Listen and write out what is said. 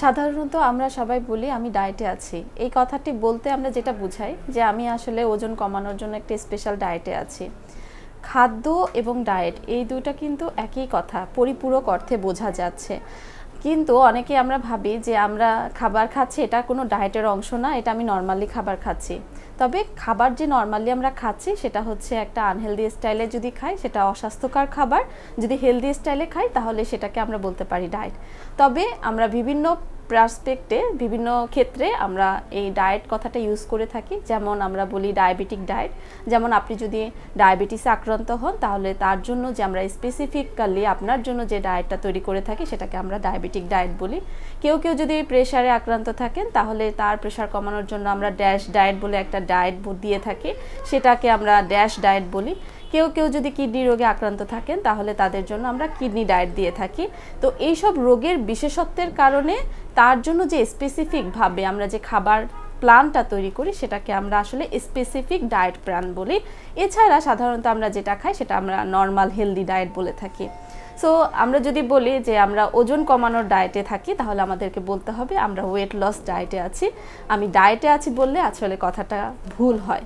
সাধারণত আমরা সবাই বলি আমি ডায়েটে আছি। এই কথাটি বলতে আমরা যেটা বুঝাই যে আমি আসলে ওজন কমানোর জন্য একটা স্পেশাল ডায়েটে আছি। খাদ্য এবং ডায়েট এই দুইটা কিন্তু একই কথা, পরিপূরক অর্থে বোঝা যাচ্ছে। কিন্তু অনেকে আমরা ভাবি যে আমরা খাবার খাচ্ছি এটা কোনো ডায়েটের অংশ না, এটা আমি নর্মালি খাবার খাচ্ছি। তবে খাবার যে নর্মালি আমরা খাচ্ছি সেটা হচ্ছে একটা আনহেলদি স্টাইলে যদি খাই সেটা অস্বাস্থ্যকর খাবার, যদি হেলদি স্টাইলে খাই তাহলে সেটাকে আমরা বলতে পারি ডায়েট। তবে আমরা বিভিন্ন পার্সপেক্টে বিভিন্ন ক্ষেত্রে আমরা এই ডায়েট কথাটা ইউজ করে থাকি। যেমন আমরা বলি ডায়াবেটিক ডায়েট, যেমন আপনি যদি ডায়াবেটিসে আক্রান্ত হন তাহলে তার জন্য যে আমরা স্পেসিফিক্যালি আপনার জন্য যে ডায়েটটা তৈরি করে থাকি সেটাকে আমরা ডায়াবেটিক ডায়েট বলি। কেউ যদি প্রেশারে আক্রান্ত থাকেন তাহলে তার প্রেশার কমানোর জন্য আমরা ড্যাশ ডায়েট বলে একটা ডায়েট দিয়ে থাকি, সেটাকে আমরা ড্যাশ ডায়েট বলি। কেউ যদি কিডনি রোগে আক্রান্ত থাকেন তাহলে তাদের জন্য আমরা কিডনি ডায়েট দিয়ে থাকি। তো এইসব রোগের বিশেষত্বের কারণে তার জন্য যে স্পেসিফিকভাবে আমরা যে খাবার প্ল্যানটা তৈরি করি সেটাকে আমরা আসলে স্পেসিফিক ডায়েট প্ল্যান বলি। এছাড়া সাধারণত আমরা যেটা খাই সেটা আমরা নর্মাল হেলদি ডায়েট বলে থাকি। সো আমরা যদি বলি যে আমরা ওজন কমানোর ডায়েটে থাকি তাহলে আমাদেরকে বলতে হবে আমরা ওয়েট লস ডায়েটে আছি। আমি ডায়েটে আছি বললে আসলে কথাটা ভুল হয়।